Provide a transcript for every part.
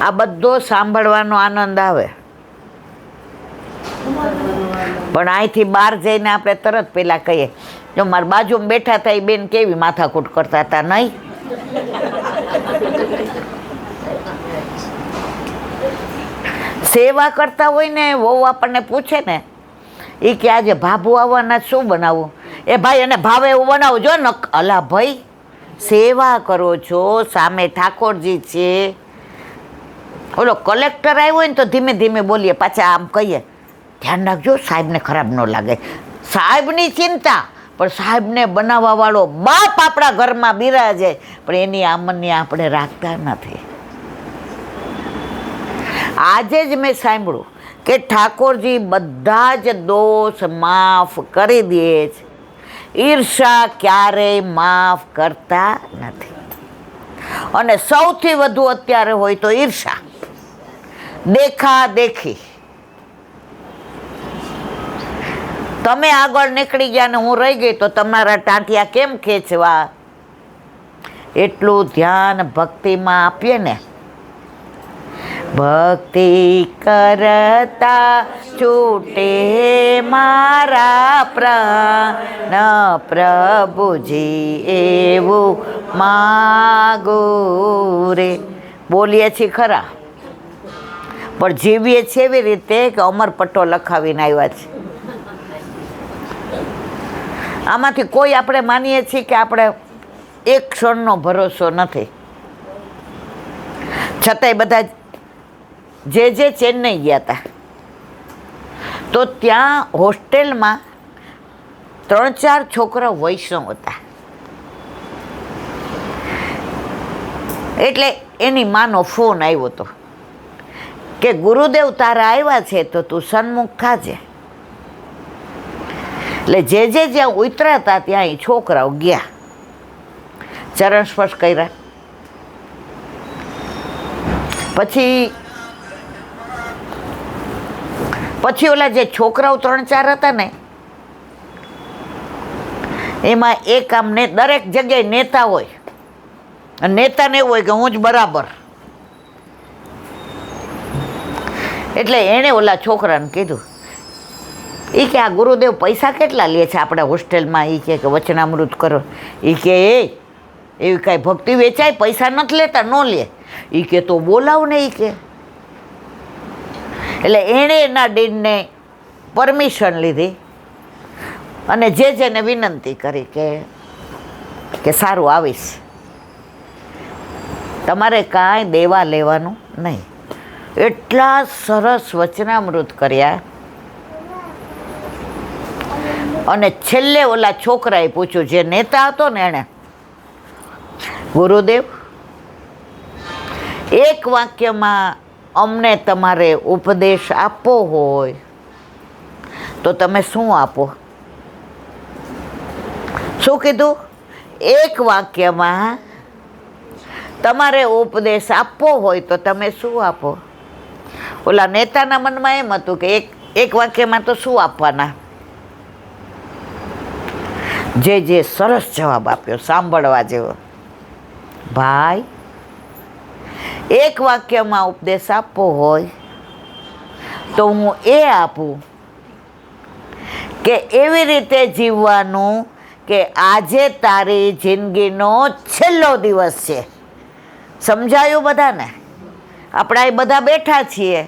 આ બધો સાંભળવાનો આનંદ આવે, પણ અહીંથી બહાર જઈને આપણે તરત પેલા કહીએ, જો મારી બાજુમાં બેઠા હતા એ બેન કેવી માથાકૂટ કરતા હતા, નહીં? સેવા કરતા હોય ને વહુ આપણને પૂછે ને, એ કે આજે ભાભુ આવવાના શું બનાવવું? એ ભાઈ એને ભાવે એવું બનાવજો. અલા ભાઈ, સેવા કરો છો, સામે ઠાકોરજી છે. ઓલો કલેક્ટર આવ્યો હોય ને તો ધીમે ધીમે બોલીએ, પાછા આમ કહીએ, ધ્યાન રાખજો સાહેબને ખરાબ ન લાગે. સાહેબની ચિંતા, પણ સાહેબને બનાવવા વાળો બાપ આપણા ઘરમાં બિરાજે, પણ એની આમની આપણે રાખતા નથી. આજે જ મેં સાંભળ્યું કે ઠાકોરજી બધા જ દોષ માફ કરી દે છે, ઈર્ષા ક્યારેય માફ કરતા નથી. અને સૌથી વધુ અત્યારે હોય તો ઈર્ષા, દેખા દેખી. તમે આગળ નીકળી ગયા ને હું રહી ગઈ તો તમારા ટાંટિયા કેમ ખેંચવા? એટલું ધ્યાન ભક્તિમાં આપીએ ને, ભક્તિ કરતા છૂટે મારા પ્રાણ, પ્રભુજી એવું માગો રે. બોલીએ છીએ ખરા, પણ જીવીએ છીએ એવી રીતે કે અમરપટ્ટો લખાવીને આવ્યા છે. આમાંથી કોઈ આપણે માનીએ છીએ કે આપણે એક ક્ષણનો ભરોસો નથી, છતાંય બધા જે ચેન્નઈ ગયા હતા તો ત્યાં હોસ્ટેલમાં 3-4 છોકરા વૈષ્ણવ હતા. એટલે એની માનો ફોન આવ્યો હતો કે ગુરુદેવ તારા આવ્યા છે તો તું સન્મુખ થાજે. એટલે જે જ્યાં ઉતર્યા હતા ત્યાં એ છોકરાઓ ગયા, ચરણ સ્પર્શ કર્યા. પછી ઓલા જે છોકરાઓ 3-4 હતા ને, એમાં એક આમ દરેક જગ્યાએ નેતા હોય, અને નેતાને એવું હોય કે હું જ બરાબર. એટલે એણે ઓલા છોકરાને કીધું, એ કે આ ગુરુદેવ પૈસા કેટલા લે છે આપણે હોસ્ટેલમાં? એ કે વચનામૃત કરો. એ કે એવી કાંઈ ભક્તિ વેચાય, પૈસા નથી લેતા, ન લે. એ કે તો બોલાવ ને. એ કે એટલે એણે એના ડીનને પરમિશન લીધી અને જેને વિનંતી કરી કે સારું આવીશ, તમારે કાંઈ દેવા લેવાનું નહીં. એટલા સરસ વચનામૃત કર્યા. અને છેલ્લે ઓલા છોકરાએ પૂછ્યું, જે નેતા હતો ને, એણે, ગુરુદેવ એક વાક્યમાં અમને તમારે ઉપદેશ આપવો હોય તો તમે શું આપો? શું કીધું? એક વાક્યમાં તમારે ઉપદેશ આપવો હોય તો તમે શું આપો? ઓલા નેતાના મનમાં એમ હતું કે એક વાક્યમાં તો શું આપવાના? જે સરસ જવાબ આપ્યો, સાંભળવા જેવો. ભાઈ, એક વાક્યમાં ઉપદેશ આપવો હોય તો હું એ આપું કે એવી રીતે જીવવાનું કે આજે તારી જિંદગીનો છેલ્લો દિવસ છે. સમજાયું બધાને? આપણે આ બધા બેઠા છીએ,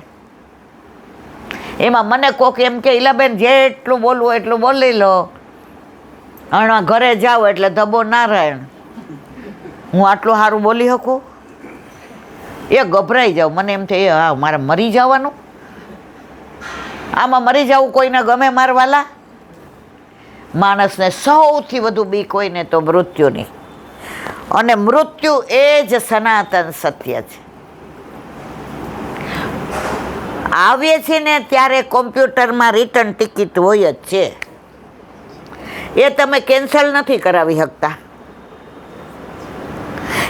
એમાં મને કોક એમ કે ઈલાબેન જેટલું બોલવું એટલું બોલી લો, હમણાં ઘરે જાઓ એટલે ધબો નારાયણ, હું આટલું સારું બોલી શકું? એ ગભરાઈ જાઉં, મને એમ થાય હા મારે મરી જવાનું, આમાં મરી જવું કોઈને ગમે મારવાલા? માણસને સૌથી વધુ બીક હોય ને તો મૃત્યુની, અને મૃત્યુ એ જ સનાતન સત્ય છે. આવીએ છીએ ને ત્યારે કોમ્પ્યુટરમાં રિટર્ન ટિકિટ હોય જ છે, એ તમે કેન્સલ નથી કરાવી શકતા.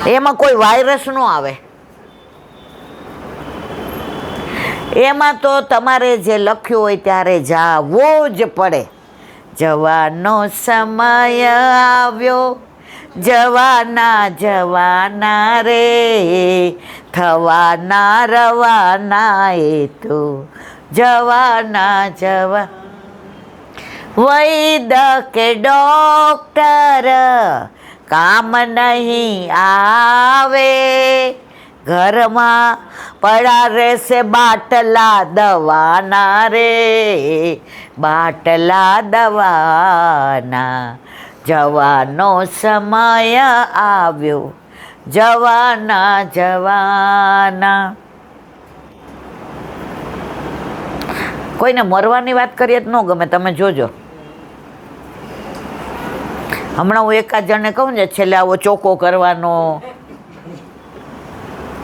એમાં કોઈ વાયરસ ન આવે. એમાં તો તમારે જે લખ્યું હોય ત્યારે જાવું જ પડે. જવાનો સમય આવ્યો, જવાના જવાના રે, થવાના રવાના એ તો જવાના. વૈદ કે ડોક્ટર કામ નહીં આવે, ઘરમાં પડા રહેશે બાટલા દવાના રે, બાટલા દવાના. જવાનો સમય આવ્યો, જવાના. કોઈને મરવાની વાત કરીએ તો ન ગમે, તમે જોજો. હમણાં હું એકાદ જણને કહું ને, છેલ્લે આવો ચોખ્ખો કરવાનો,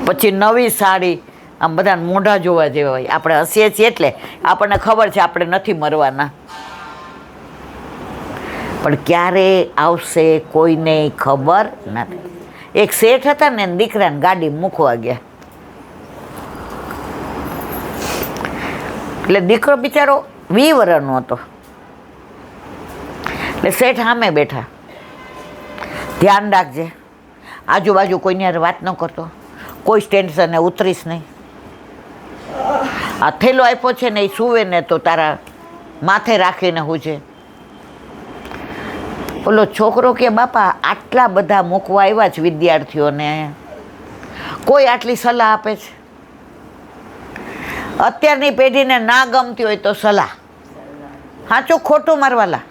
પછી નવી સાડી, આમ બધા મોઢા જોવા જેવા હોય. આપણે હસીએ છીએ એટલે આપણને ખબર છે આપણે નથી મરવાના, પણ ક્યારે આવશે કોઈને ખબર નથી. એક શેઠ હતા ને, દીકરાને ગાડી મૂકવા ગયા, એટલે દીકરો બિચારો 20 વર્ષનો હતો. એટલે શેઠ સામે બેઠા, ધ્યાન રાખજે, આજુબાજુ કોઈની હારે વાત ન કરતો, કોઈ ટેન્શને ઉતરીશ નહીં. આ થેલો આપ્યો છે ને, એ સૂવે ને તો તારા માથે રાખીને હું છે. ઓલો છોકરો કે બાપા આટલા બધા મૂકવા આવ્યા છે વિદ્યાર્થીઓને, કોઈ આટલી સલાહ આપે છે? અત્યારની પેઢીને ના ગમતી હોય તો સલાહ, સાચું ખોટું મારવાલા,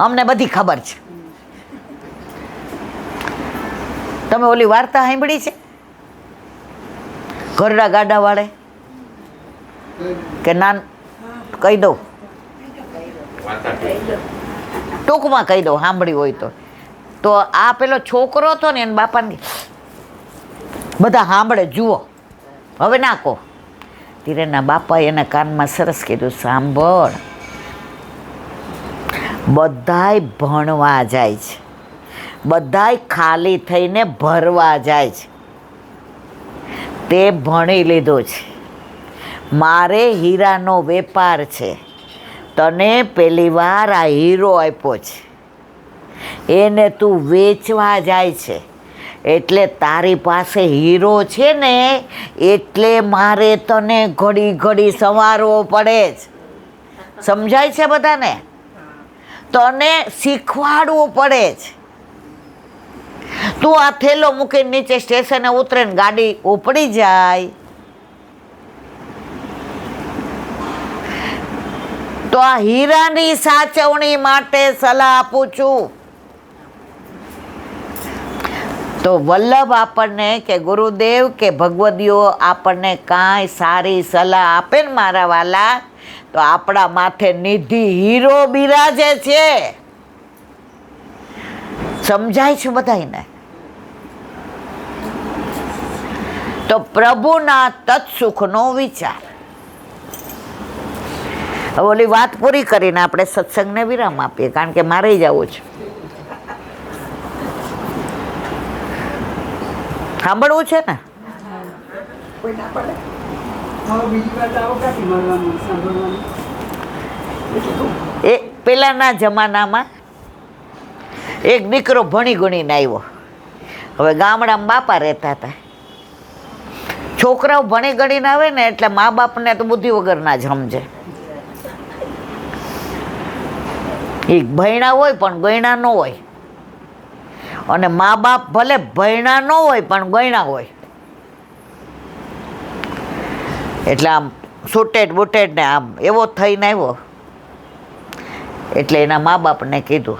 અમને બધી ખબર છે. તમે ઓલી વાર્તા સાંભળી છે ઘરડા ગાડા વાળે કે ના? કહી દઉં, ટૂંકમાં કહી દઉં, સાંભળી હોય તો આ પેલો છોકરો હતો ને, એના બાપાને બધા સાંભળે, જુઓ, હવે ના કહો. ધીરેના બાપાએ એના કાનમાં સરસ કીધું, સાંભળ, બધાય ભણવા જાય છે, બધાય ખાલી થઈને ભરવા જાય છે, તે ભણી લીધો છે, મારે હીરાનો વેપાર છે, તને પહેલી વાર આ હીરો આપ્યો છે, એને તું વેચવા જાય છે, એટલે તારી પાસે હીરો છે ને, એટલે મારે તને ઘડી ઘડી સંવારવો પડે છે. સમજાય છે બધાને? તને શીખવાડવું પડે છે. તું આ થેલો મૂકીને નીચે સ્ટેશને ઉતરે ને ગાડી ઉપડી જાય તો આ હીરાની સાચવણી માટે સલાહ આપું છું. તો વલ્લભ આપણને કે ગુરુદેવ કે ભગવદીઓ આપણને કાંઈ સારી સલાહ આપે ને મારા વાલા, તો આપણા માથે નિધિ હીરો બિરાજે છે. સમજાય છે બધાને? તો પ્રભુના તત્સુખનો વિચાર. હવે ઓલી વાત પૂરી કરીને આપણે સત્સંગને વિરામ આપીએ, કારણ કે મારે જવું છે. સાંભળવું છે ને? એ પેલાના જમાનામાં એક દીકરો ભણી ગણીને આવ્યો. હવે ગામડામાં બાપા રહેતા હતા. છોકરાઓ ભણી ગણીને આવે ને એટલે મા બાપને તો બુદ્ધિ વગરના જ સમજે. એ ભણ્યા હોય પણ ગણ્યા ન હોય, અને મા બાપ ભલે ભણ્યા ન હોય પણ ગણ્યા હોય. એટલે આમ સુટેડ બુટેડ ને આમ એવો થઈને આવ્યો. એટલે એના મા બાપને કીધું,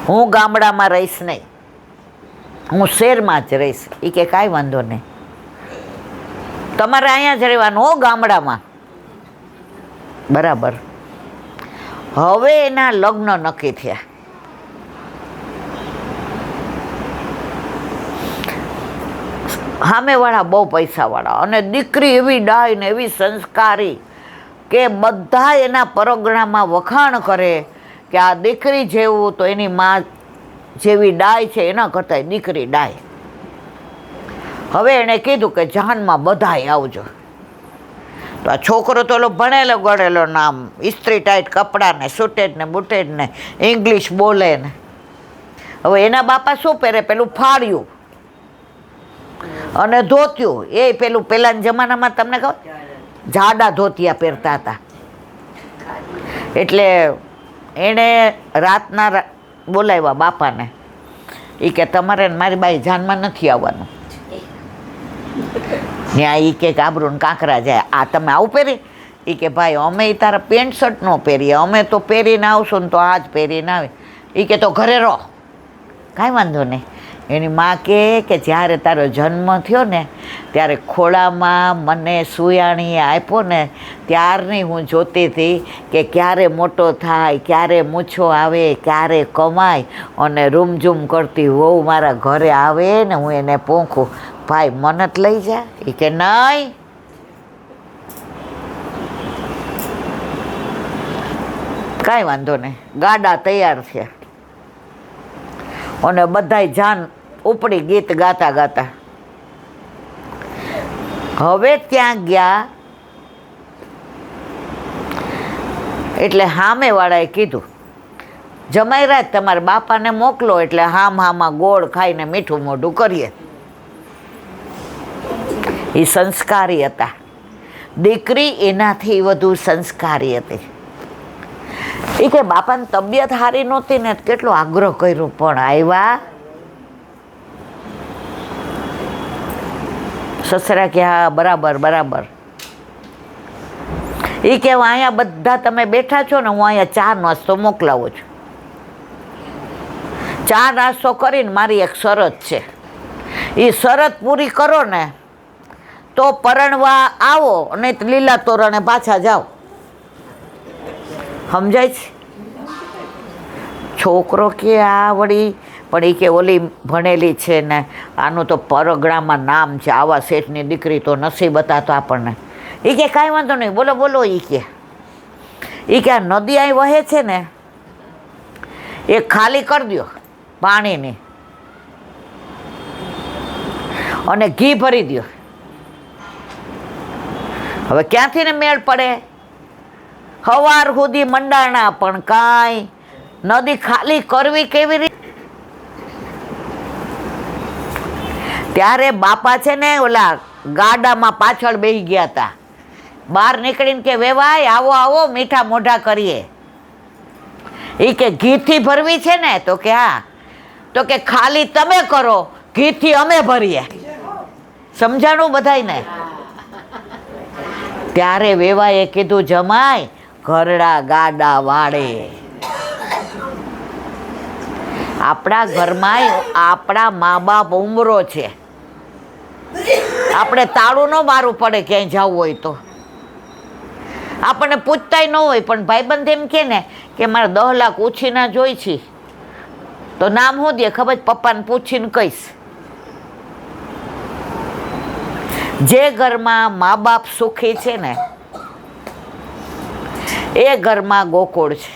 હું ગામડામાં રહીશ નહીં, હું શહેરમાં જ રહીશ. એ કે કાંઈ વાંધો નહીં, તમારે અહીંયા જ રહેવાનું હો, ગામડામાં. બરાબર. હવે એના લગ્ન નક્કી થયા. સામેવાળા બહુ પૈસાવાળા, અને દીકરી એવી ડાય ને એવી સંસ્કારી કે બધા એના પરગણામાં વખાણ કરે કે આ દીકરી જેવું તો એની મા જેવી ડાય છે, એના કરતાં દીકરી ડાય. હવે એણે કીધું કે જાનમાં બધાય આવજો. તો આ છોકરો તો ઓલો ભણેલો ગણેલો નામ, ઇસ્ત્રી ટાઈટ કપડાં ને સુટેડ ને બુટેડ ને ઇંગ્લિશ બોલે ને. હવે એના બાપા શું પહેરે? પેલું ફાળ્યું. અને ધોતિયું એ પેલું પેલાના જમાનામાં તમને ખબર જાડા ધોતિયા પહેરતા હતા. એટલે એણે રાતના બોલાવ્યા બાપાને. એ કે તમારે મારી બાઈ જાનમાં નથી આવવાનું. ત્યાં એ કે આબરૂ ને કાંકરા જાય. આ તમે આવું પહેરી? એ કે ભાઈ અમે તારા પેન્ટ શર્ટ ન પહેરીએ, અમે તો પહેરીને આવશું ને તો આ જ પહેરીને આવે. એ કે તો ઘરે રહો. કાંઈ વાંધો નહીં. એની માં કે જ્યારે તારો જન્મ થયો ને ત્યારે ખોળામાં મને સુયાણીએ આપ્યો ને ત્યારની હું જોતી હતી કે ક્યારે મોટો થાય, ક્યારે મૂછો આવે, ક્યારે કમાય અને રૂમઝૂમ કરતી વહુ મારા ઘરે આવે ને હું એને પોંખું. ભાઈ મને જ લઈ જા. એ કે નહીં. કાંઈ વાંધો નહીં. ગાડા તૈયાર છે અને બધાય જાન ઉપડી ગીત ગાતા ગાતા. હવે ત્યાં ગયા એટલે સામેવાળાએ કીધું જમાઈરાજ તમારા બાપાને મોકલો એટલે હામાં ગોળ ખાઈને મીઠું મોઢું કરીએ. એ સંસ્કારી હતા. દીકરી એનાથી વધુ સંસ્કારી હતી. એ કે બાપાની તબિયત સારી નહોતી ને કેટલો આગ્રહ કર્યો પણ આવ્યા. સસરા કે હા બરાબર બરાબર. એ કે અહીંયા બધા તમે બેઠા છો ને હું અહીંયા ચા નાસ્તો મોકલાવું છું. ચા નાસ્તો કરીને મારી એક શરત છે. એ શરત પૂરી કરો ને તો પરણવા આવો અને લીલા તોરણે પાછા જાઓ. સમજાય છે? છોકરો કે આ વળી પણ એ કે ઓલી ભણેલી છે ને આનું તો પરગણામાં નામ છે, આવા શેઠની દીકરી તો નસીબ હતા તો આપણને. એ કે કાંઈ વાંધો નહીં બોલો બોલો. એ કે આ નદી અહીં વહે છે ને એ ખાલી કરી દો પાણીની અને ઘી ભરી દો. હવે ક્યાંથી ને મેળ પડે? સવાર સુધી મંડાણા પણ કાંઈ નદી ખાલી કરવી કેવી રીતે? ત્યારે બાપા છે ને ઓલા ગાડામાં પાછળ બેસી ગયા હતા. બહાર નીકળીને કે વેવાય આવો આવો મીઠા મોઢા કરીએ. એ કે ઘીથી ભરવી છે ને? તો કે હા. તો કે ખાલી તમે કરો, ઘીથી અમે ભરીએ. સમજાણું બધાયને? ત્યારે વેવાએ કીધું જમાય ઘરડા ગાડા વાળે. આપણા ઘરમાં આપણા મા બાપ ઉંમરો છે. આપણે તાળું ન મારવું પડે ક્યાંય જવું હોય તો. આપણને પૂછતાય ન હોય પણ ભાઈબંધ એમ કે ને કે મારે 10 લાખ ઉછીના જોઈ છે તો નામ શું દે ખબર? પપ્પાને પૂછીને કહીશ. જે ઘરમાં મા બાપ સુખી છે ને એ ઘરમાં ગોકુળ છે.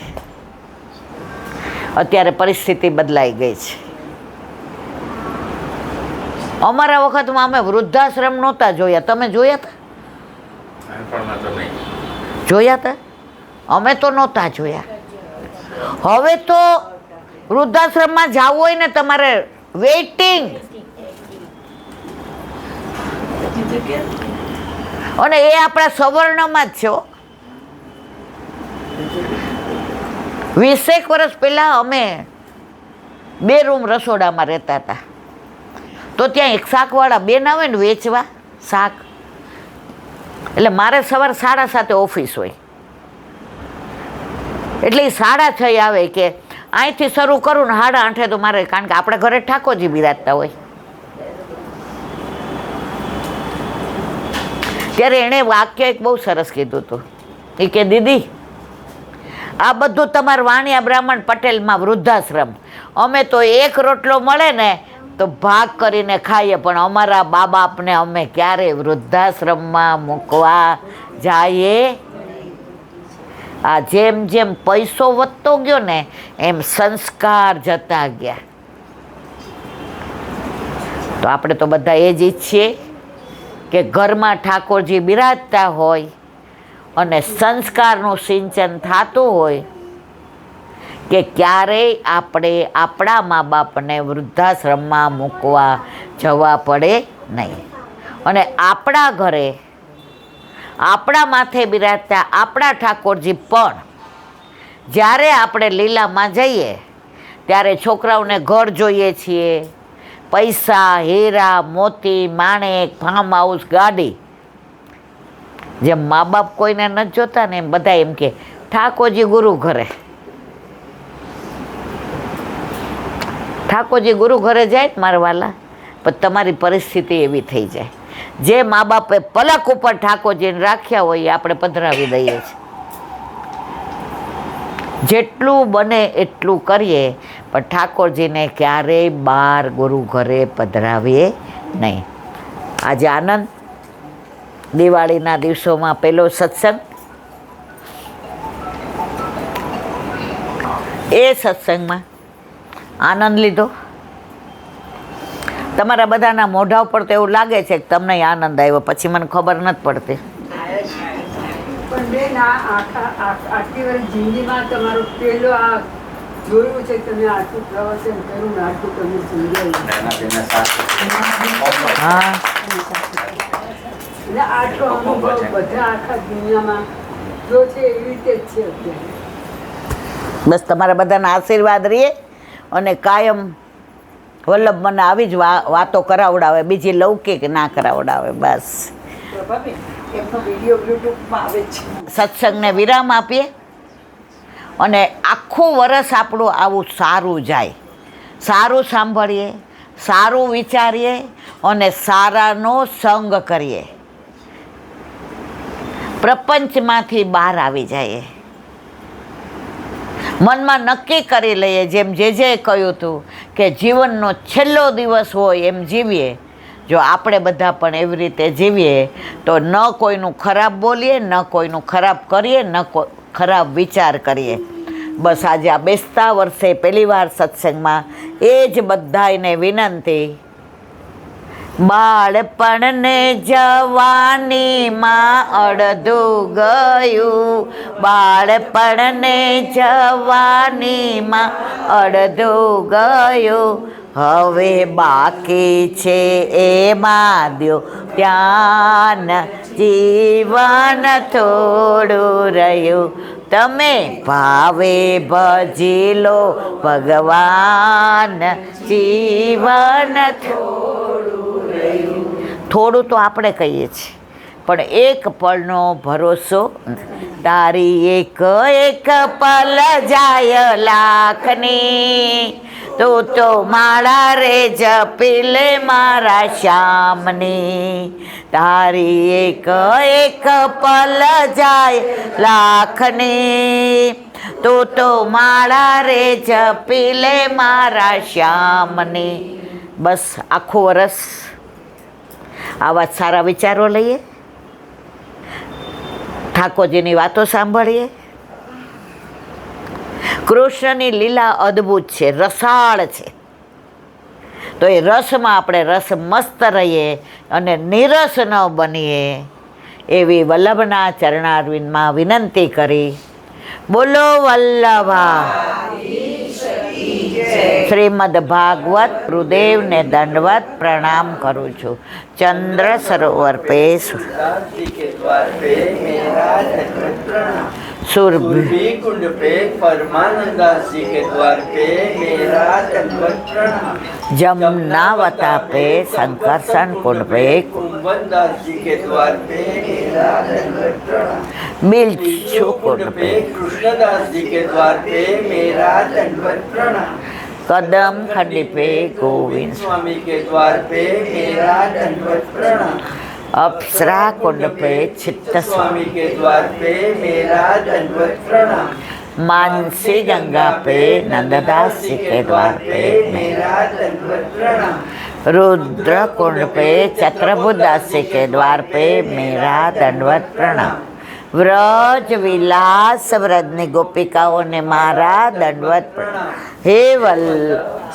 અત્યારે પરિસ્થિતિ બદલાઈ ગઈ છે. અમારા વખતમાં અમે વૃદ્ધાશ્રમ નહોતા જોયા. તમે જોયા હતા? જોયા હતા? અમે તો નહોતા જોયા. હવે તો વૃદ્ધાશ્રમમાં જવું હોય ને તમારે વેઇટિંગ. અને એ આપણા સવર્ણમાં જ છે. 20 વર્ષ પહેલાં અમે 2 રૂમ રસોડામાં રહેતા હતા. તો ત્યાં એક શાકવાળા બેન આવે ને વેચવા શાક. એટલે મારે સવાર 7:30 ઓફિસ હોય. એટલે એ 6:30 આવે કે અહીંથી શરૂ કરું ને 8:30 તો મારે, કારણ કે આપણા ઘરે ઠાકોરજી બિરાજતા હોય. ત્યારે એણે વાક્ય એક બહુ સરસ કીધું હતું. એ કે દીદી આ બધું તમારા વાણિયા બ્રાહ્મણ પટેલમાં વૃદ્ધાશ્રમ. અમે તો એક રોટલો મળે ને તો ભાગ કરીને ખાઈએ પણ અમારા બા બાપને અમે ક્યારેય વૃદ્ધાશ્રમમાં મૂકવા જઈએ. આ જેમ જેમ પૈસો વધતો ગયો ને એમ સંસ્કાર જતા ગયા. તો આપણે તો બધા એ જ ઈચ્છીએ કે ઘરમાં ઠાકોરજી બિરાજતા હોય અને સંસ્કારનું સિંચન થતું હોય કે ક્યારેય આપણે આપણા મા બાપને વૃદ્ધાશ્રમમાં મૂકવા જવા પડે નહીં. અને આપણા ઘરે આપણા માથે બિરાજતા આપણા ઠાકોરજી પણ જ્યારે આપણે લીલામાં જઈએ ત્યારે છોકરાઓને ઘર જોઈએ છીએ, પૈસા, હીરા, મોતી, માણેક, ફાર્મ હાઉસ, ગાડી. જેમ મા બાપ કોઈને નથી જોતા ને એમ બધા એમ કે ઠાકોરજી ગુરુ ઘરે, ઠાકોરજી ગુરુ ઘરે જાય મારા વાલા. પણ તમારી પરિસ્થિતિ એવી થઈ જાય, જે મા બાપે પલક ઉપર ઠાકોરજીને રાખ્યા હોય એ આપણે પધરાવી દઈએ છીએ. જેટલું બને એટલું કરીએ, પણ ઠાકોરજીને ક્યારેય બહાર ગુરુ ઘરે પધરાવીએ નહીં. આજે આનંદ, દિવાળીના દિવસોમાં પહેલો સત્સંગ, એ સત્સંગમાં આનંદ લીધો. તમારા બધાના મોઢા ઉપર તો એવું લાગે છે કે તમને આનંદ આવ્યો, પછી મને ખબર નથી પડતી. પણ બેન, આટલી વર્ષ જિંદગીમાં તમારું પેલો આ જોયું છે, તમે આટલું પ્રવચન કર્યું ને આટલું તમે સમજાયું. હા, એટલે આટલો અનુભવ બધા આખા દુનિયામાં જો છે એવી રીતે જ છે અત્યારે. બસ તમારા બધાના આશીર્વાદ રહીએ અને કાયમ વલ્લભ મને આવી જ વાતો કરાવડાવે, બીજી લૌકિક ના કરાવડાવે. બસ એમનો વિડીયો યુટ્યુબમાં આવે છે. સત્સંગને વિરામ આપીએ અને આખું વરસ આપણું આવું સારું જાય, સારું સાંભળીએ, સારું વિચારીએ અને સારાનો સંગ કરીએ, પ્રપંચમાંથી બહાર આવી જઈએ, મનમાં નક્કી કરી લઈએ, જેમ જે કહ્યું હતું કે જીવનનો છેલ્લો દિવસ હોય એમ જીવીએ. જો આપણે બધા પણ એવી રીતે જીવીએ તો ન કોઈનું ખરાબ બોલીએ, ન કોઈનું ખરાબ કરીએ, ન ખરાબ વિચાર કરીએ. બસ આજે આ બેસતા વર્ષે પહેલી વાર સત્સંગમાં એ જ બધાને વિનંતી, બાળપણને જવાનીમાં અડધું ગયું, બાળપણને જવાનીમાં અડધું ગયું, હવે બાકી છે એમાં દ્યો ધ્યાન, જીવન થોડું રહ્યું, તમે ભાવે ભજી લો ભગવાન, જીવન થોડું તો આપણે કહીએ છીએ, પણ એક પળનો ભરોસો. તારી એક એક પલ જાય લાખની, તું તો માળા રે જપી લે મારા શ્યામની. તારી એક એક પલ જાય લાખની, તું તો માળા રે જપી લે મારા શ્યામની. બસ આખું વરસ આવા સારા વિચારો લઈએ, ઠાકોરજીની વાતો સાંભળીએ. કૃષ્ણની લીલા અદ્ભુત છે, રસાળ છે, તો એ રસમાં આપણે રસ મસ્ત રહીએ અને નિરસ ન બનીએ એવી વલ્લભના ચરણારવિંદમાં વિનંતી કરી. બોલો વલ્લભા. શ્રીમદ ભાગવત ગુરુદેવને દંડવત પ્રણામ કરું છું. ચંદ્ર સરોવર पे सुरभि कुंड पे परमानंदास जी के द्वार पे मेरा दंडवत प्रणाम. जमुनावता पे संकर्षण कुंड पे कुंभनदास जी के द्वार पे मेरा दंडवत प्रणाम. बिलछू कुंड पे कृष्णदास जी के द्वार पे मेरा दंडवत प्रणाम. कदम खंडी पे गोविंद स्वामी के द्वार पे मेरा दंडवत प्रणाम. अप्सरा कुंड पे चित्त स्वामी के द्वार पे मेरा दंडवत प्रणाम. मानसी गंगा पे नंददास जी के द्वार पे मेरा दंडवत प्रणाम. रुद्र कुंड पे चक्रबुदास जी के द्वार पे मेरा दंडवत प्रणाम. વ્રજ વિલાસ વ્રજની ગોપિકાઓને મારા દંડવત પ્રણામ. હે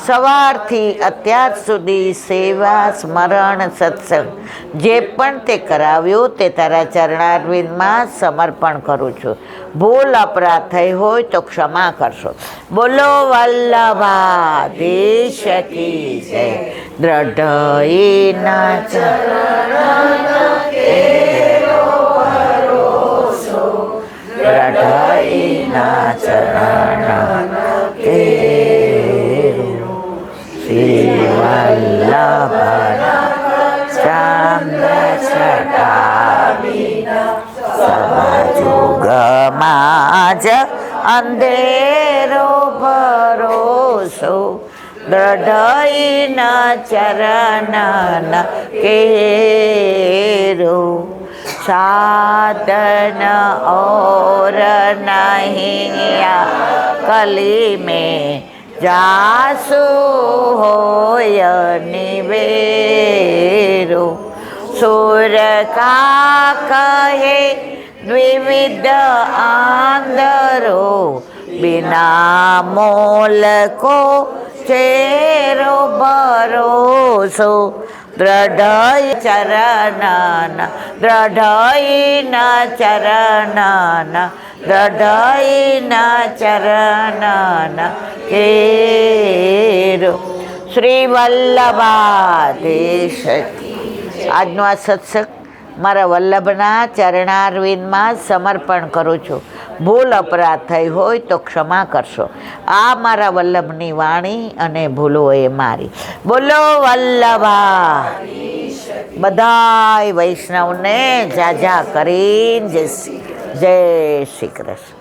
સવારથી અત્યાર સુધી સેવા સ્મરણ સત્સંગ જે પણ તે કરાવ્યું તે તારા ચરણારવિંદમાં સમર્પણ કરું છું. ભૂલ અપરાધ થઈ હોય તો ક્ષમા કરશો. બોલો વલ્લભાધીશ કી જય. દ્રઢઈના દ્રઢઈના ચરણ કેરો શ્રી વલ્લભ ચંદ્ર છટા જુગમાં જ અંધેરો ભરોસો દ્રઢઈના ચરણ કેરો સાધન और नहीं कली में जासु होय निवेरो सुर का कहे द्विविध आंदरो बिना मोल को चेरो भरोસો દ્રઢઈ ચરણના દ્રઢઈના ચરણના દ્રઢઈના ચરણના કેરો શ્રી વલ્લભાધીશ. આજનો આ સત્સંગ મારા વલ્લભના ચરણારવિંદમાં સમર્પણ કરું છું. ભૂલ અપરાધ થઈ હોય તો ક્ષમા કરશો. આ મારા વલ્લભની વાણી અને ભૂલો એ મારી. બોલો વલ્લભા. બધાય વૈષ્ણવને જાજા કરીને જય શ્રી કૃષ્ણ.